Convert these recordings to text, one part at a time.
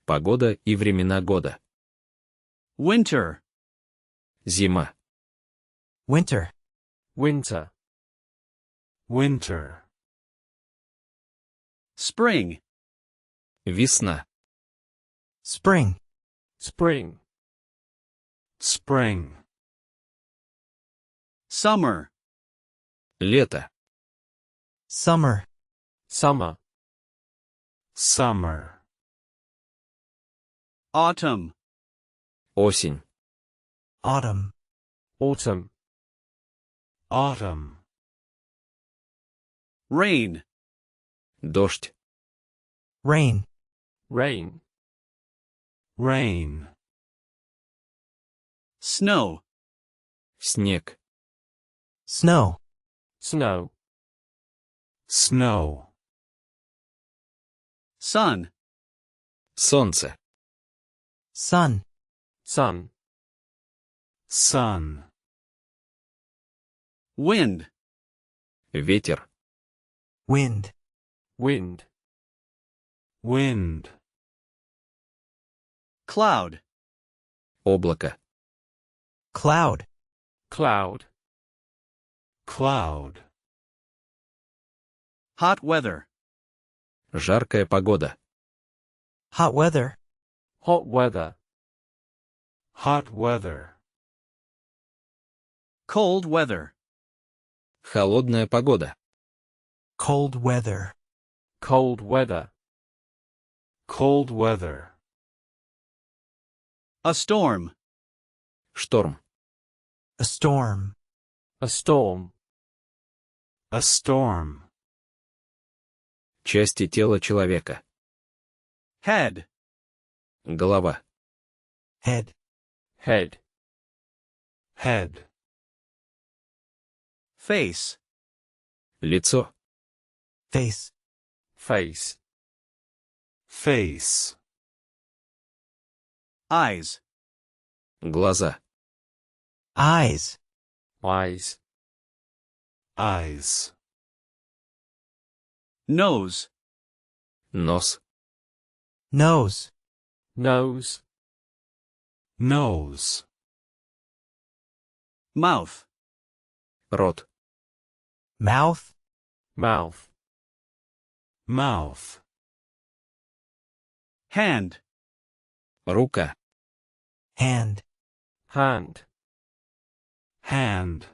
Погода и времена года. Winter. Зима. Winter. Winter. Winter. Spring. Весна. Spring. Spring. Spring. Summer. Лето. Summer. Summer. Summer. Autumn. Осень. Autumn. Autumn. Autumn. Rain. Дождь. Rain. Rain. Rain. Snow. Снег. Snow. Snow. Snow. Sun. Солнце. Sun. Sun. Sun. Wind. Ветер. Wind. Wind. Wind. Cloud. Облако. Cloud. Cloud. Cloud. Hot weather. Жаркая погода. Hot weather. Hot weather. Hot weather. Cold weather. Холодная погода. Cold weather. Cold weather. Cold weather. A storm. Шторм. A storm. A storm. A storm. Части тела человека. Head. Голова. Head. Head. Head. Face. Лицо. Face. Face. Face. Eyes. Глаза. Eyes. Eyes. Eyes. Nose. Нос. Nose. Nose. Nose. Mouth. Рот. Mouth. Mouth. Mouth. Hand. Рука. Hand. Hand. Hand.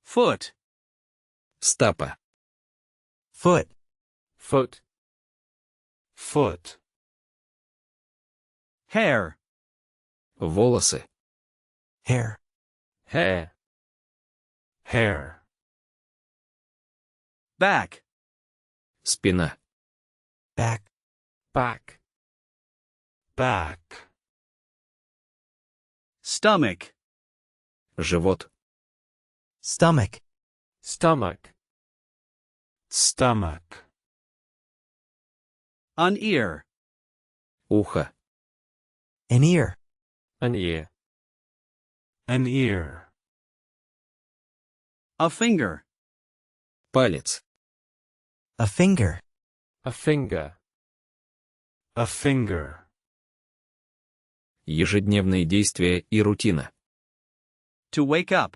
Foot. Стапа. Foot. Foot. Foot. Hair. Волосы. Hair. Hair. Hair. Back. Спина. Back. Back. Back. Stomach. Живот. Stomach. Stomach. Stomach. An ear. Ухо. An ear. An ear. An ear. A finger. Палец. A finger. A finger. A finger. Ежедневные действия и рутина. To wake up.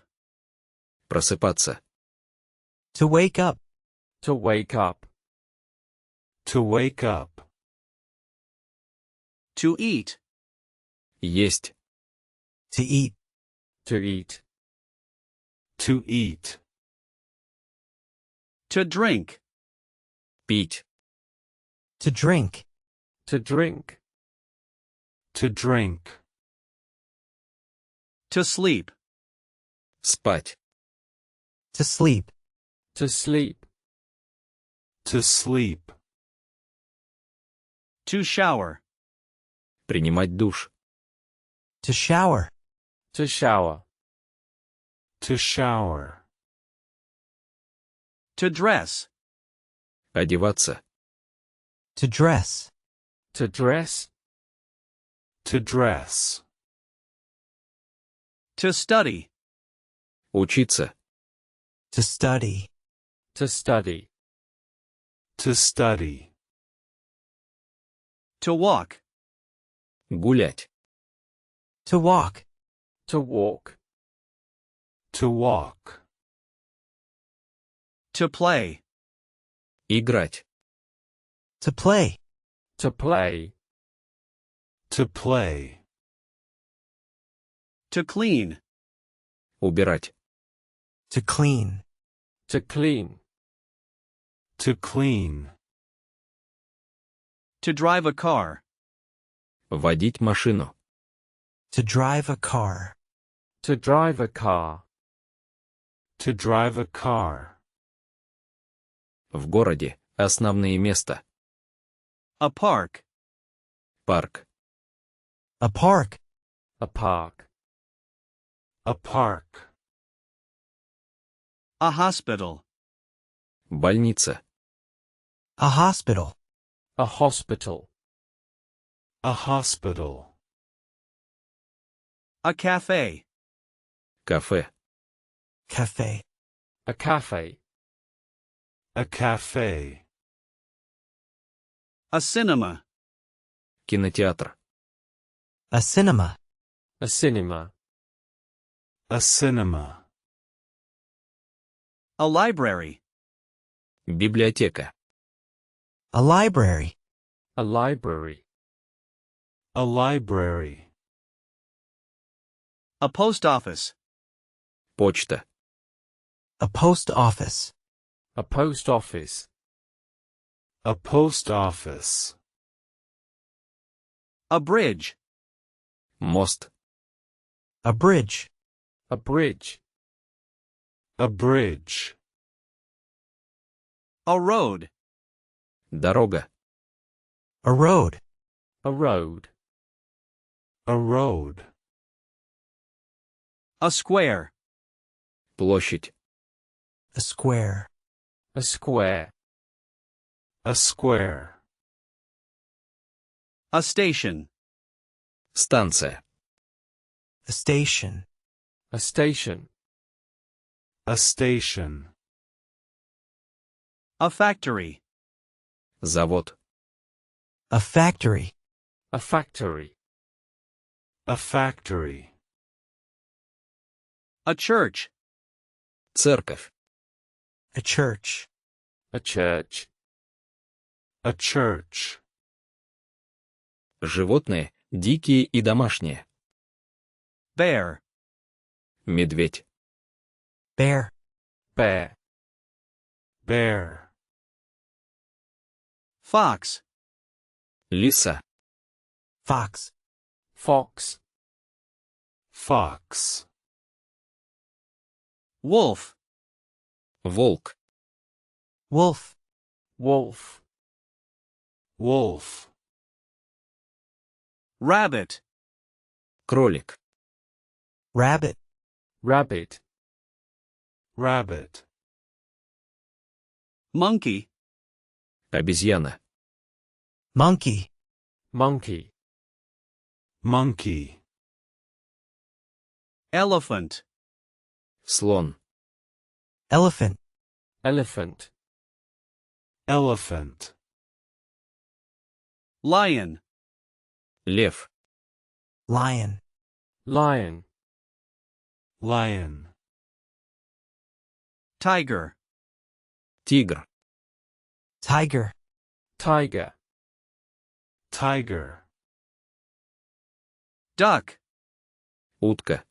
Просыпаться. To wake up. To wake up. To wake up. To eat. Есть. To eat. To eat. To eat. To drink. Пить. To drink. To drink. To drink. To sleep. Спать. To sleep. To sleep. To sleep. To shower. Принимать душ. To shower. To shower. To shower. To dress. Одеваться. To dress. To dress. To dress. To study. Учиться. To study. To study. To study. To walk. Гулять. To walk. To walk. To walk. To play. Играть. To play. To play. To play. To clean. Убирать. To clean. To clean. To clean. To drive a car. Водить машину. To drive a car. To drive a car. To drive a car. В городе. Основные места. A park. Парк. A park. A park. A park. A hospital. Больница. A hospital. A hospital. A hospital. A cafe. Кафе. Cafe. A cafe. A cafe. A cinema. Кинотеатр. A cinema. A cinema. A cinema. A library. Библиотека. A library. A library. A library. A post office. Почта. A post office. A post office. A post office. A bridge. Мост. A bridge. A bridge. A bridge. A road. Дорога. A road. A road. A road. A square. Площадь. A square. A square. A square. A station. Станция. A station. A station. A station. A factory. Завод. A factory. A factory. A factory. A church. Церковь. A church. A church. A church. Животные. Дикие и домашние. Bear. Медведь. Bear. Bear. Bear. Fox. Лиса. Fox. Fox. Fox. Wolf. Волк. Wolf. Wolf. Wolf. Rabbit. Кролик. Rabbit. Rabbit. Rabbit. Monkey. Обезьяна. Monkey. Monkey. Monkey. Elephant. Слон. Elephant. Elephant. Elephant. Lion. Лев. Lion. Lion. Lion. Tiger. Тигр. Tiger. Tiger. Tiger. Duck. Утка.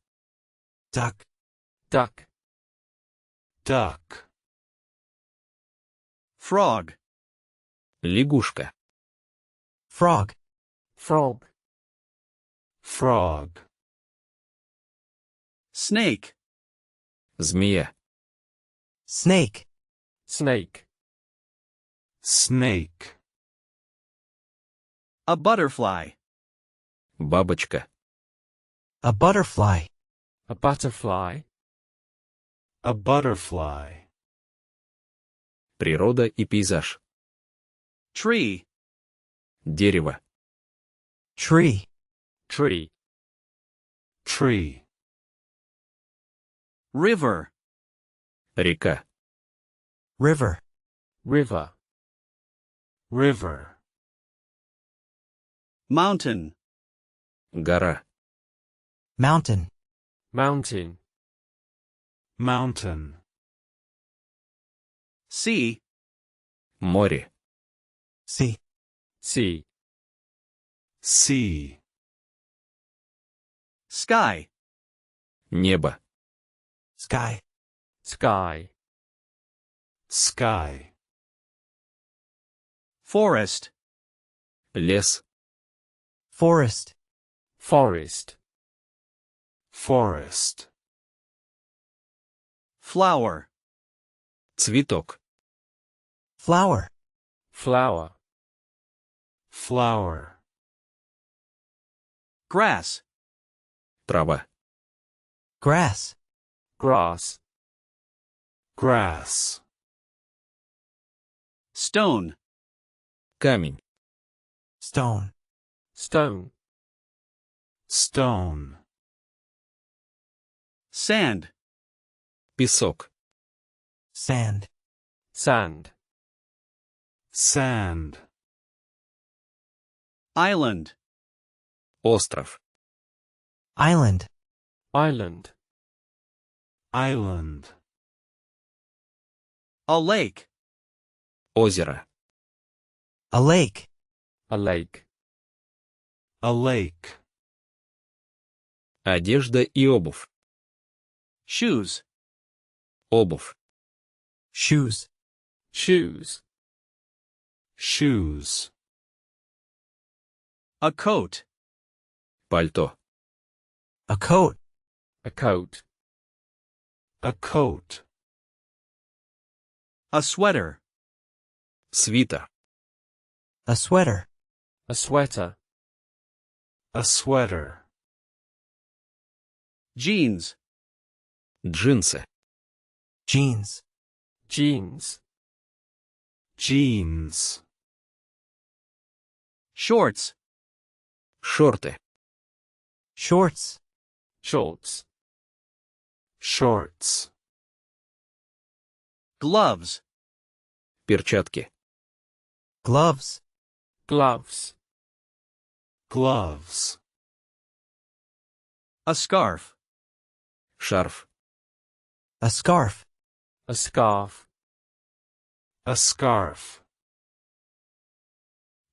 Duck. Duck. Duck. Frog. Лягушка. Frog. Frog. Frog. Snake. Змея. Snake. Snake. Snake. A butterfly. Бабочка. A butterfly. A butterfly. A butterfly. Природа и пейзаж. Tree. Дерево. Tree. Tree. Tree. River. Река. River. River. River. Mountain. Гора. Mountain. Mountain. Mountain. Sea. Море. Sea. Sea. Sea. Sky. Небо. Sky. Sky. Sky. Forest. Лес. Forest. Forest. Forest. Flower. Цветок. Flower. Flower. Flower. Grass. Трава. Grass. Grass. Grass. Stone. Камень. Stone. Stone. Stone. Sand. Песок. Sand. Sand. Sand. Island. Остров. Island. Island. Island. A lake. Озеро. A lake. A lake. A lake. Одежда и обувь. Shoes. Обувь. Shoes. Shoes. Shoes. A coat. Пальто. A coat. A coat. A coat. A sweater. Свитер. A sweater. A sweater. A sweater. Jeans. Джинсы. Jeans. Jeans. Jeans. Shorts. Шорты. Shorts. Shorts. Shorts. Gloves. Перчатки. Gloves. Gloves. Gloves. A scarf. Шарф. A scarf. A scarf. A scarf.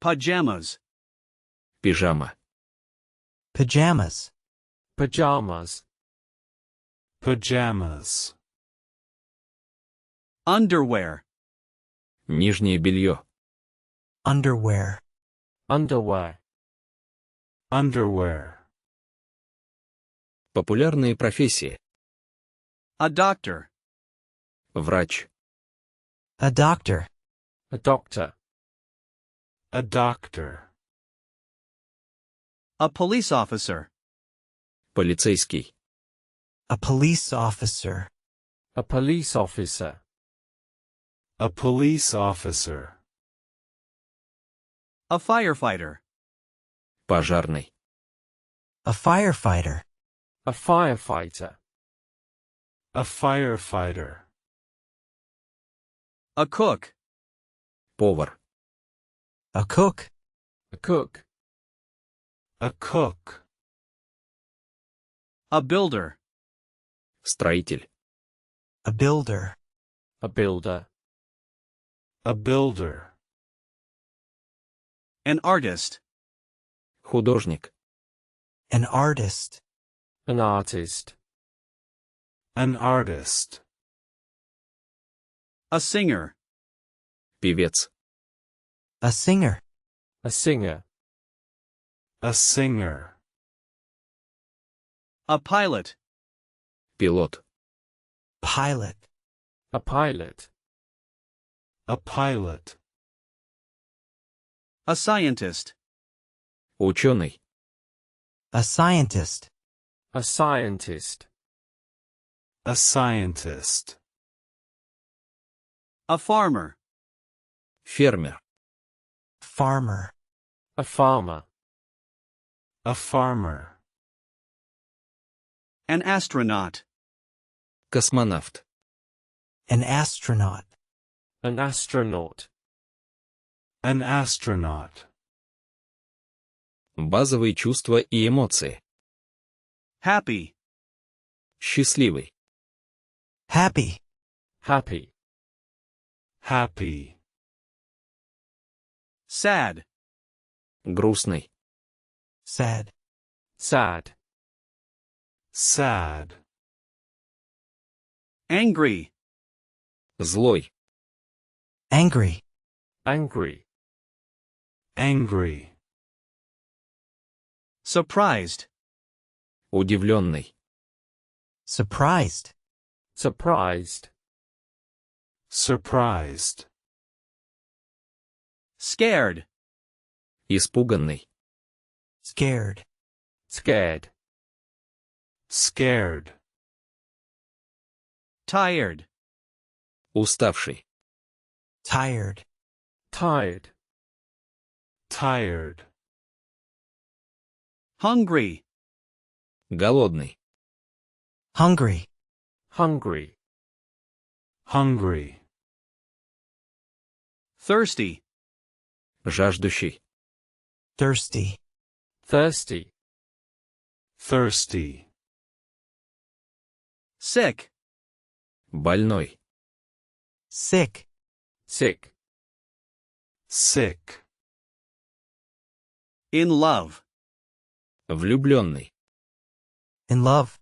Pajamas. Пижама. Pajamas. Pajamas. Pajamas. Underwear. Нижнее белье. Underwear. Underwear. Underwear. Популярные профессии. A doctor. Врач. A doctor. A doctor. A doctor. A police officer. Полицейский. A police officer. A police officer. A police officer. A firefighter. Пожарный. A firefighter. A firefighter. A firefighter. A cook. Повар. A cook. A cook. A cook. A builder. Строитель. A builder. A builder. A builder. An artist. Художник. An artist. An artist. An artist. A singer. Певец. A singer. A singer. A singer. A pilot. Пилот. Pilot. A pilot. A pilot. A scientist. Ученый. A scientist. A scientist. A scientist. A farmer. Фермер. Farmer. A farmer. A farmer. An astronaut. Космонавт. An astronaut. An astronaut. An astronaut. Базовые чувства и эмоции. Happy. Счастливый. happy, happy, happy, Sad. Грустный. sad, sad, sad, Angry. Злой. angry, angry, angry, Surprised. Удивленный. surprised, surprised, surprised, Scared. Испуганный. scared, scared, scared, Tired. Уставший. tired, tired, tired, Hungry. Голодный. hungry, hungry, hungry, Thirsty. Жаждущий. thirsty, thirsty, thirsty, Sick. Больной. sick, sick, sick, In love. Влюбленный. in love,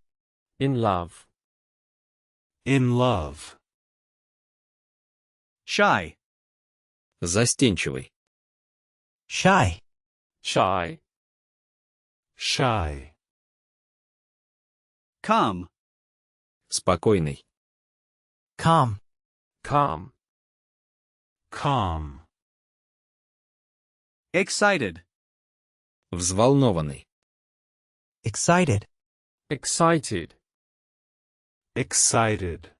in love, in love, Shy. Застенчивый. shy, shy, shy, Calm. Спокойный. calm, calm, calm, Excited. Взволнованный. excited, excited, excited,